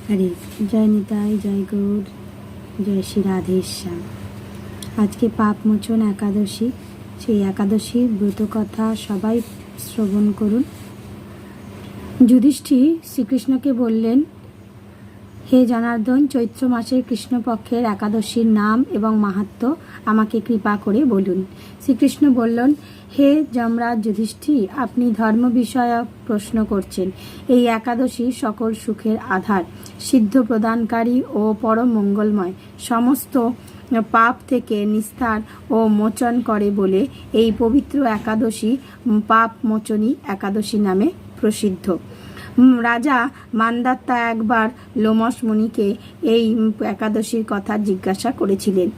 হরে জয় নিতাই, জয় গৌর, জয় শ্রী রাধেশ্যাম। আজকে পাপমোচন একাদশী। সেই একাদশীর ব্রত কথা সবাই শ্রবণ করুন। যুধিষ্ঠির শ্রীকৃষ্ণকে বললেন, হে জনার্দন, চৈত্র মাসের কৃষ্ণপক্ষের একাদশীর নাম এবং মাহাত্ম্য আমাকে কৃপা করে বলুন। শ্রীকৃষ্ণ বললেন, হে যমরাজ যুধিষ্ঠির, আপনি ধর্ম বিষয়ক প্রশ্ন করছেন। এই একাদশী সকল সুখের আধার, সিদ্ধ প্রদানকারী ও পরম মঙ্গলময়, সমস্ত পাপ থেকে নিস্তার ও মোচন করে বলে এই পবিত্র একাদশী পাপ মোচনী একাদশী নামে প্রসিদ্ধ। রাজা মান্দাত্তা একবার লোমস মুনিকে এই একাদশীর কথা জিজ্ঞাসা করেছিলেন।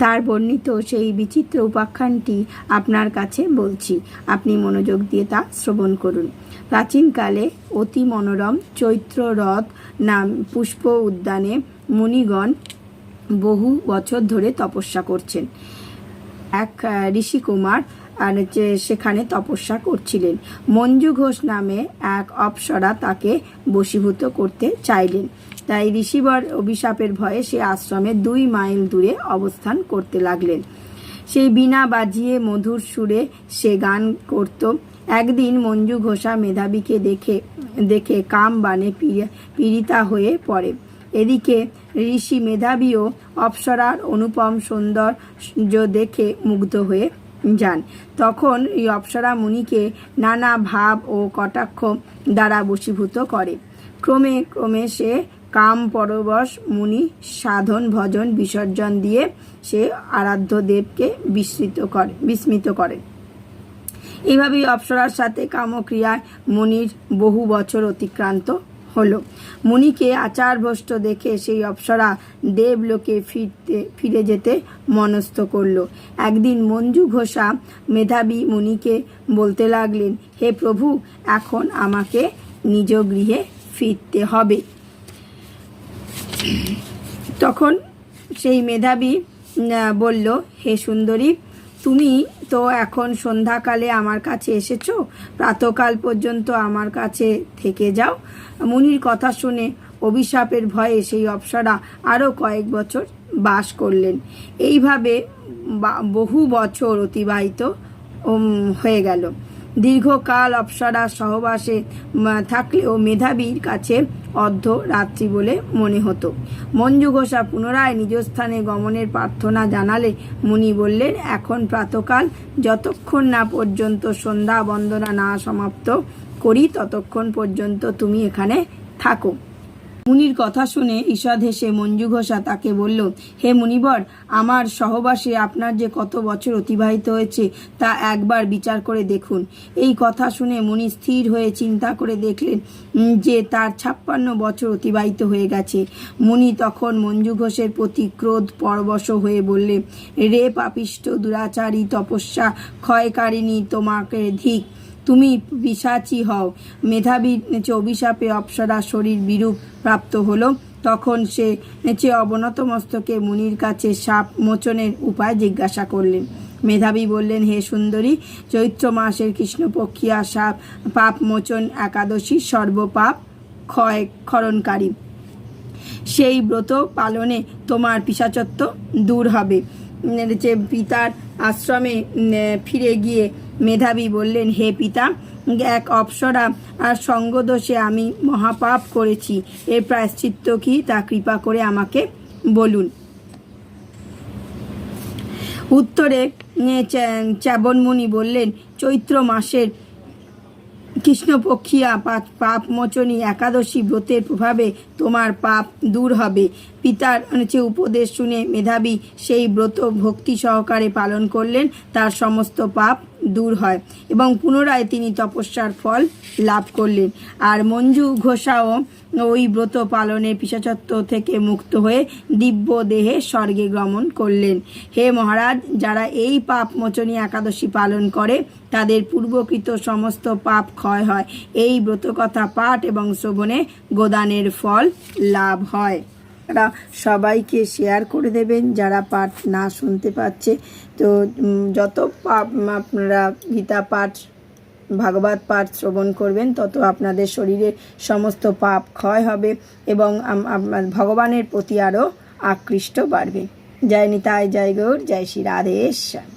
তার বর্ণিত সেই বিচিত্র উপাখ্যানটি আপনার কাছে বলছি, আপনি মনোযোগ দিয়ে তা শ্রবণ করুন। প্রাচীনকালে অতি মনোরম চৈত্র রথ নাম পুষ্প উদ্যানে মুনিগণ বহু বছর ধরে তপস্যা করছেন। এক ঋষিকুমার সেখানে তপস্যা করছিলেন। মঞ্জু ঘোষ নামে এক অপ্সরা তাকে বশীভূত করতে চাইলেন। তাই ঋষিবর অভিশাপের ভয়ে সে আশ্রমে 2 মাইল দূরে অবস্থান করতে লাগলেন। সেই বীণা বাজিয়ে মধুর সুরে সে গান করত। একদিন মঞ্জু ঘোষা মেধাবীকে দেখে কাম বাণে পীড়িতা হয়ে পড়ে। এদিকে ঋষি মেধাবীও অপ্সরার অনুপম সৌন্দর্য দেখে মুগ্ধ হয়ে যান। তখন এই অপ্সরা মুনিকে নানা ভাব ও কটাক্ষ দ্বারা বশীভূত করে। ক্রমে ক্রমে সে কাম পরবশ মুনি ভজন বিসর্জন দিয়ে সে আরাধ্য দেবকে বিস্মিত করে। এইভাবেই অপ্সরার সাথে কামক্রিয়ায় মুনির বহু বছর অতিক্রান্ত হলো। মুনিকে আচারভ্রষ্ট দেখে সেই অপ্সরা দেবলোকে ফিরে যেতে মনস্থ করল। একদিন মঞ্জু ঘোষা মেধাবী মুনিকে বলতে লাগলেন, হে প্রভু, এখন আমাকে নিজ গৃহে ফিরতে হবে। তখন সেই মেধাবী বলল, হে সুন্দরী, তুমি তো এখন সন্ধ্যাকালে আমার কাছে এসেছো, প্রাতকাল পর্যন্ত আমার কাছে থেকে যাও। মুনির কথা শুনে অভিশাপের ভয়ে সেই অপ্সরা আরও কয়েক বছর বাস করলেন। এইভাবে বহু বছর অতিবাহিত হয়ে গেল। দীর্ঘকাল অপ্সরা সহবাসে থাকলেও মেধাবীর কাছে অর্ধরাত্রি বলে মনে হতো। মঞ্জু ঘোষা পুনরায় নিজ স্থানে গমনের প্রার্থনা জানালে মুনি বললেন, এখন প্রাতকাল, যতক্ষণ না পর্যন্ত সন্ধ্যা বন্দনা না সমাপ্ত করি ততক্ষণ পর্যন্ত তুমি এখানে থাকো। মুনির কথা শুনে ঈষৎ হেসে মঞ্জু ঘোষা তাকে বলল, হে মুনিবর, আমার সহবাসে আপনার যে কত বছর অতিবাহিত হয়েছে তা একবার বিচার করে দেখুন। এই কথা শুনে মুনি স্থির হয়ে চিন্তা করে দেখলেন যে তার 56 বছর অতিবাহিত হয়ে গেছে। মুনি তখন মঞ্জু ঘোষের প্রতি ক্রোধ পরবশ হয়ে বললে, রে পাপিষ্ঠ, দুরাচারী, তপস্যা ক্ষয়কারিণী, তোমাকে ধিক, তুমি পিশাচী হও। মেধাবীর অভিশাপে অপ্সরা শরীর বিরূপ প্রাপ্ত হলো। তখন সে অবনত মস্তকে মুনির কাছে সাপ মোচনের উপায় জিজ্ঞাসা করলেন। মেধাবী বললেন, হে সুন্দরী, চৈত্র মাসের কৃষ্ণপক্ষিয়া সাপ পাপ মোচন একাদশী সর্বপাপ ক্ষরণকারী। সেই ব্রত পালনে তোমার পিশাচত্ব দূর হবে। পিতার আশ্রমে ফিরে গিয়ে মেধাবী বললেন, হে পিতা, এক অপ্সরা আর সঙ্গদোষে আমি মহাপাপ করেছি। এর প্রায়শ্চিত্ত কি তা কৃপা করে আমাকে বলুন। উত্তরে চ্যবনমুনি বললেন, চৈত্র মাসের কৃষ্ণপক্ষিয়া পাপমোচনী একাদশী ব্রতের প্রভাবে তোমার পাপ দূর হবে। পিতার উপদেশ শুনে মেধাবী সেই ব্রত ভক্তি সহকারে পালন করলেন। তার সমস্ত পাপ দূর হয় এবং পুনরায় তিনি তপস্যার ফল লাভ করলেন। আর মঞ্জু ঘোষাও ওই ব্রত পালনের পিশাচত্ব থেকে মুক্ত হয়ে দিব্য দেহে স্বর্গে গমন করলেন। হে মহারাজ, যারা এই পাপ মোচনী একাদশী পালন করে তাদের পূর্বকৃত সমস্ত পাপ ক্ষয় হয়। এই ব্রতকথা পাঠ এবং শ্রবণে গোদানের ফল লাভ হয়। তারা সবাইকে শেয়ার করে দেবেন যারা পাঠ না শুনতে পাচ্ছে। তো যত আপনারা গীতা পাঠ ভাগবত পাঠ শ্রবণ করবেন তত আপনাদের শরীরের সমস্ত পাপ ক্ষয় হবে এবং ভগবানের প্রতি আরও আকৃষ্ট বাড়বে। জয় নিতাই, জয় গৌর, জয় শ্রী রাধেশ্বর।